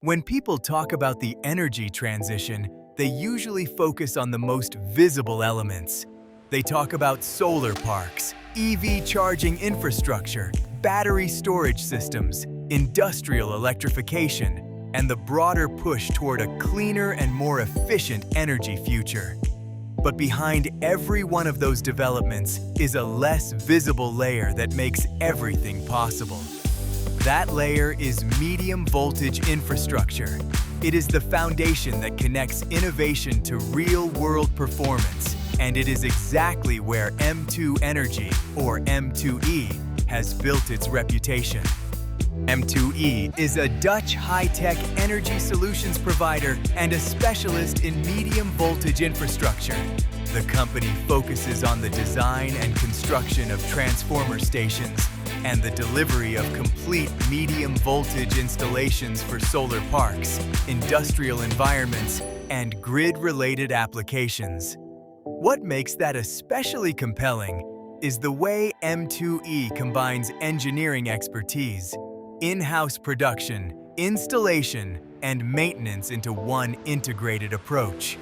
When people talk about the energy transition, they usually focus on the most visible elements. They talk about solar parks, EV charging infrastructure, battery storage systems, industrial electrification, and the broader push toward a cleaner and more efficient energy future. But behind every one of those developments is a less visible layer that makes everything possible. That layer is medium voltage infrastructure. It is the foundation that connects innovation to real-world performance, and it is exactly where M2 Energy, or M2E, has built its reputation. M2E is a Dutch high-tech energy solutions provider and a specialist in medium voltage infrastructure. The company focuses on the design and construction of transformer stations and the delivery of complete medium voltage installations for solar parks, industrial environments, and grid-related applications. What makes that especially compelling is the way M2E combines engineering expertise, in-house production, installation, and maintenance into one integrated approach.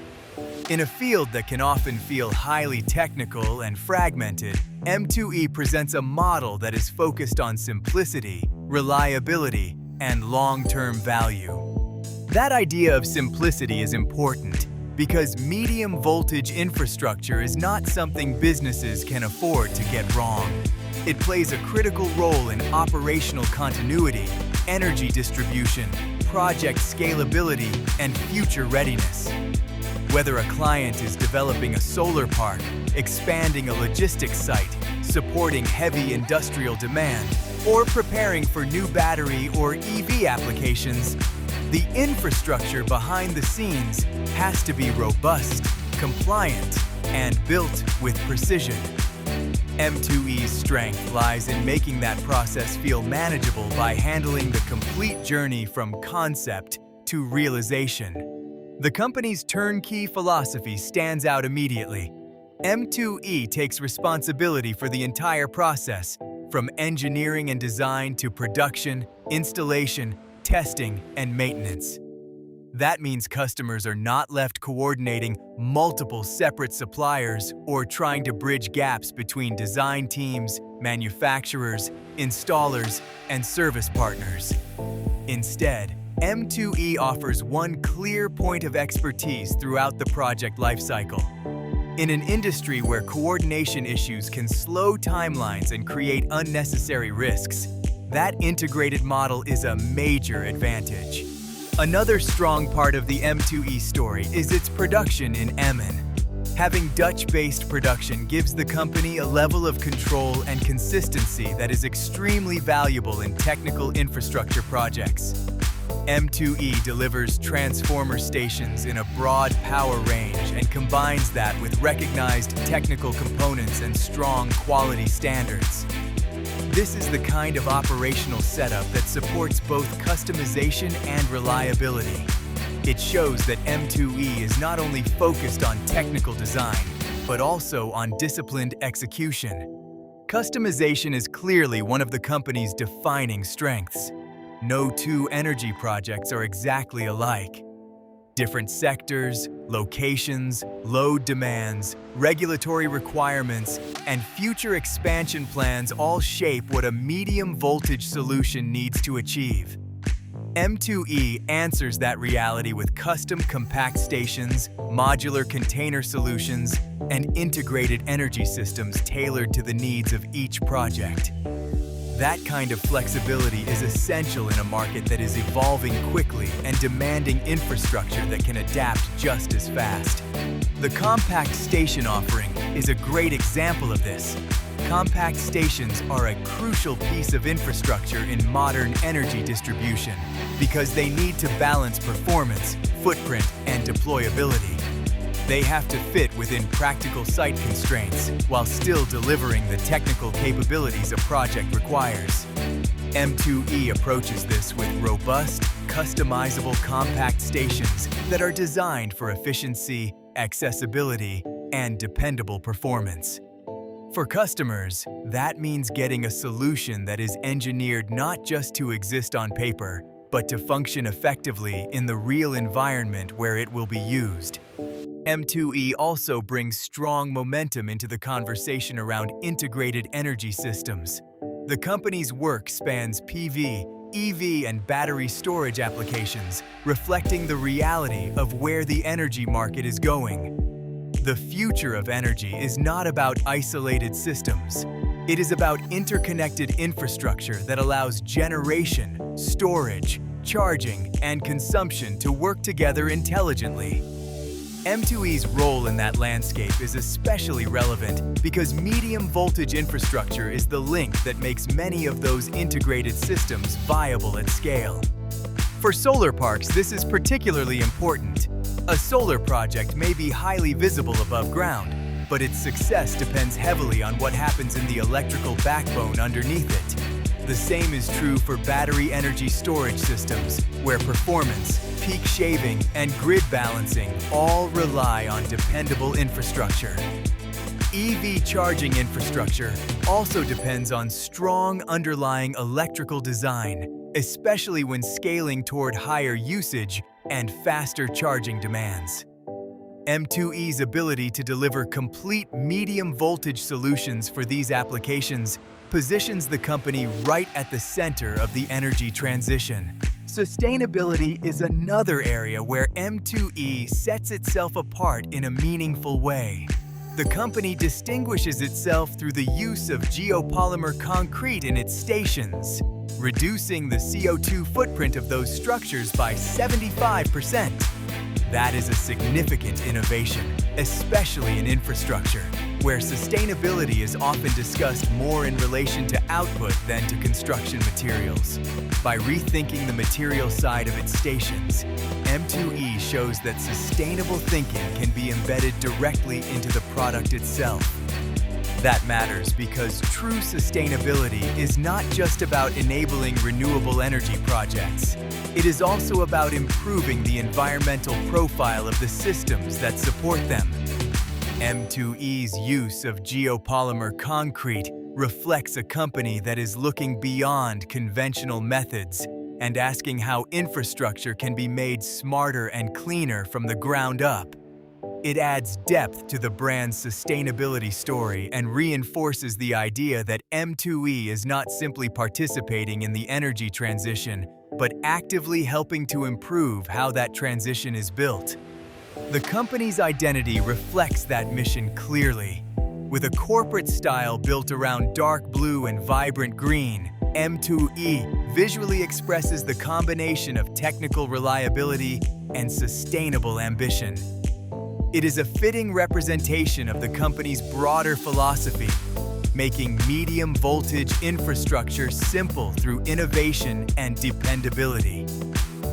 In a field that can often feel highly technical and fragmented, M2E presents a model that is focused on simplicity, reliability, and long-term value. That idea of simplicity is important because medium voltage infrastructure is not something businesses can afford to get wrong. It plays a critical role in operational continuity, energy distribution, project scalability, and future readiness. Whether a client is developing a solar park, expanding a logistics site, supporting heavy industrial demand, or preparing for new battery or EV applications, the infrastructure behind the scenes has to be robust, compliant, and built with precision. M2E's strength lies in making that process feel manageable by handling the complete journey from concept to realization. The company's turnkey philosophy stands out immediately. M2E takes responsibility for the entire process, from engineering and design to production, installation, testing, and maintenance. That means customers are not left coordinating multiple separate suppliers or trying to bridge gaps between design teams, manufacturers, installers, and service partners. Instead, M2E offers one clear point of expertise throughout the project lifecycle. In an industry where coordination issues can slow timelines and create unnecessary risks, that integrated model is a major advantage. Another strong part of the M2E story is its production in Emmen. Having Dutch-based production gives the company a level of control and consistency that is extremely valuable in technical infrastructure projects. M2E delivers transformer stations in a broad power range and combines that with recognized technical components and strong quality standards. This is the kind of operational setup that supports both customization and reliability. It shows that M2E is not only focused on technical design, but also on disciplined execution. Customization is clearly one of the company's defining strengths. No two energy projects are exactly alike. Different sectors, locations, load demands, regulatory requirements, and future expansion plans all shape what a medium voltage solution needs to achieve. M2E answers that reality with custom compact stations, modular container solutions, and integrated energy systems tailored to the needs of each project. That kind of flexibility is essential in a market that is evolving quickly and demanding infrastructure that can adapt just as fast. The compact station offering is a great example of this. Compact stations are a crucial piece of infrastructure in modern energy distribution because they need to balance performance, footprint, and deployability. They have to fit within practical site constraints while still delivering the technical capabilities a project requires. M2E approaches this with robust, customizable compact stations that are designed for efficiency, accessibility, and dependable performance. For customers, that means getting a solution that is engineered not just to exist on paper, but to function effectively in the real environment where it will be used. M2E also brings strong momentum into the conversation around integrated energy systems. The company's work spans PV, EV, and battery storage applications, reflecting the reality of where the energy market is going. The future of energy is not about isolated systems. It is about interconnected infrastructure that allows generation, storage, charging, and consumption to work together intelligently. M2E's role in that landscape is especially relevant because medium voltage infrastructure is the link that makes many of those integrated systems viable at scale. For solar parks, this is particularly important. A solar project may be highly visible above ground, but its success depends heavily on what happens in the electrical backbone underneath it. The same is true for battery energy storage systems, where performance, peak shaving, and grid balancing all rely on dependable infrastructure. EV charging infrastructure also depends on strong underlying electrical design, especially when scaling toward higher usage and faster charging demands. M2E's ability to deliver complete medium voltage solutions for these applications positions the company right at the center of the energy transition. Sustainability is another area where M2E sets itself apart in a meaningful way. The company distinguishes itself through the use of geopolymer concrete in its stations, reducing the CO2 footprint of those structures by 75%. That is a significant innovation, especially in infrastructure, where sustainability is often discussed more in relation to output than to construction materials. By rethinking the material side of its stations, M2E shows that sustainable thinking can be embedded directly into the product itself. That matters because true sustainability is not just about enabling renewable energy projects. It is also about improving the environmental profile of the systems that support them. M2E's use of geopolymer concrete reflects a company that is looking beyond conventional methods and asking how infrastructure can be made smarter and cleaner from the ground up. It adds depth to the brand's sustainability story and reinforces the idea that M2E is not simply participating in the energy transition, but actively helping to improve how that transition is built. The company's identity reflects that mission clearly. With a corporate style built around dark blue and vibrant green, M2E visually expresses the combination of technical reliability and sustainable ambition. It is a fitting representation of the company's broader philosophy, making medium voltage infrastructure simple through innovation and dependability.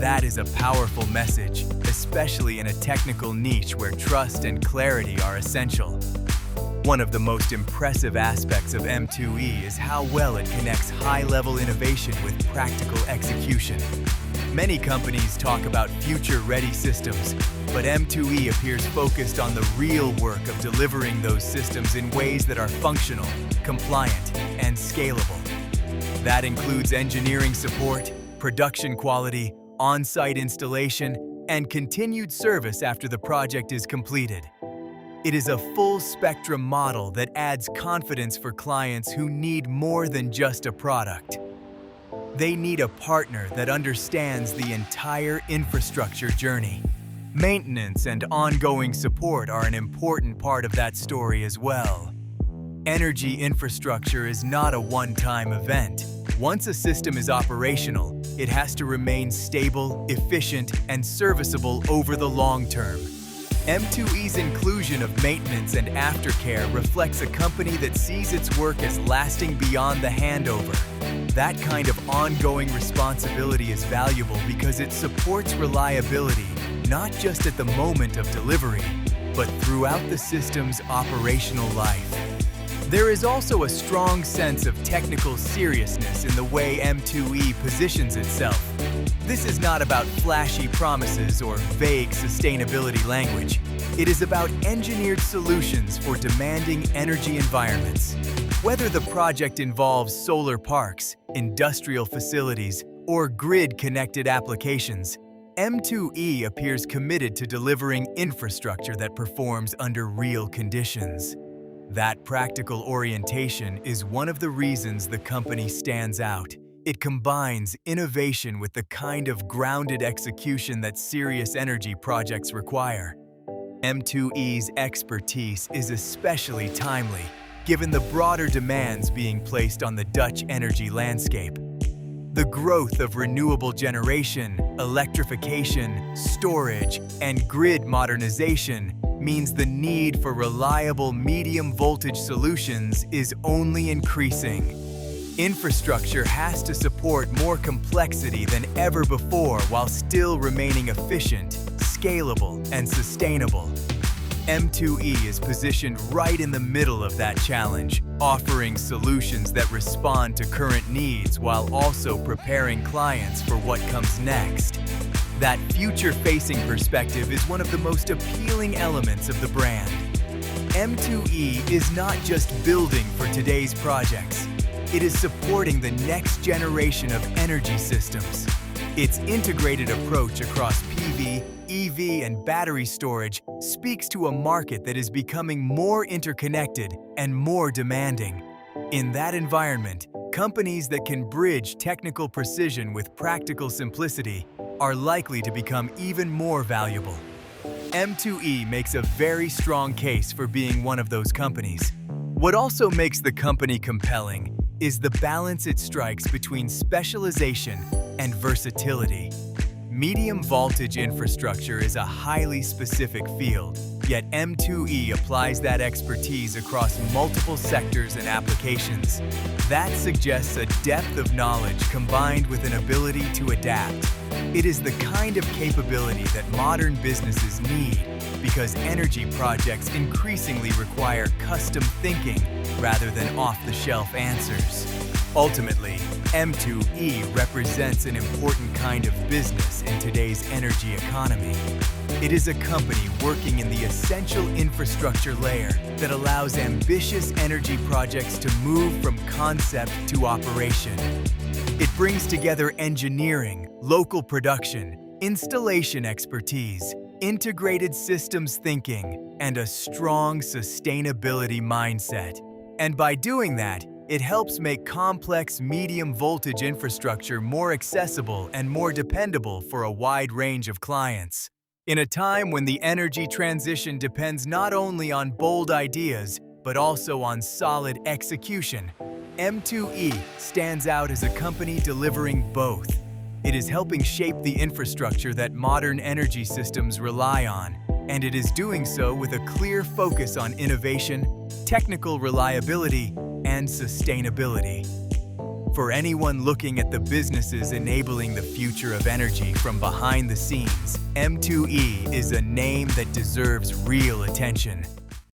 That is a powerful message, especially in a technical niche where trust and clarity are essential. One of the most impressive aspects of M2E is how well it connects high-level innovation with practical execution. Many companies talk about future-ready systems, but M2E appears focused on the real work of delivering those systems in ways that are functional, compliant, and scalable. That includes engineering support, production quality, on-site installation, and continued service after the project is completed. It is a full-spectrum model that adds confidence for clients who need more than just a product. They need a partner that understands the entire infrastructure journey. Maintenance and ongoing support are an important part of that story as well. Energy infrastructure is not a one-time event. Once a system is operational, it has to remain stable, efficient, and serviceable over the long term. M2E's inclusion of maintenance and aftercare reflects a company that sees its work as lasting beyond the handover. That kind of ongoing responsibility is valuable because it supports reliability, not just at the moment of delivery, but throughout the system's operational life. There is also a strong sense of technical seriousness in the way M2E positions itself. This is not about flashy promises or vague sustainability language. It is about engineered solutions for demanding energy environments. Whether the project involves solar parks, industrial facilities, or grid-connected applications, M2E appears committed to delivering infrastructure that performs under real conditions. That practical orientation is one of the reasons the company stands out. It combines innovation with the kind of grounded execution that serious energy projects require. M2E's expertise is especially timely, given the broader demands being placed on the Dutch energy landscape. The growth of renewable generation, electrification, storage, and grid modernization means the need for reliable medium-voltage solutions is only increasing. Infrastructure has to support more complexity than ever before while still remaining efficient, scalable, and sustainable. M2E is positioned right in the middle of that challenge, offering solutions that respond to current needs while also preparing clients for what comes next. That future-facing perspective is one of the most appealing elements of the brand. M2E is not just building for today's projects. It is supporting the next generation of energy systems. Its integrated approach across PV, EV, and battery storage speaks to a market that is becoming more interconnected and more demanding. In that environment, companies that can bridge technical precision with practical simplicity are likely to become even more valuable. M2E makes a very strong case for being one of those companies. What also makes the company compelling is the balance it strikes between specialization and versatility. Medium voltage infrastructure is a highly specific field, yet M2E applies that expertise across multiple sectors and applications. That suggests a depth of knowledge combined with an ability to adapt. It is the kind of capability that modern businesses need because energy projects increasingly require custom thinking rather than off-the-shelf answers. Ultimately, M2E represents an important kind of business in today's energy economy. It is a company working in the essential infrastructure layer that allows ambitious energy projects to move from concept to operation. It brings together engineering, local production, installation expertise, integrated systems thinking, and a strong sustainability mindset. And by doing that, it helps make complex medium-voltage infrastructure more accessible and more dependable for a wide range of clients. In a time when the energy transition depends not only on bold ideas, but also on solid execution, M2E stands out as a company delivering both. It is helping shape the infrastructure that modern energy systems rely on, and it is doing so with a clear focus on innovation, technical reliability, and sustainability. For anyone looking at the businesses enabling the future of energy from behind the scenes, M2E is a name that deserves real attention.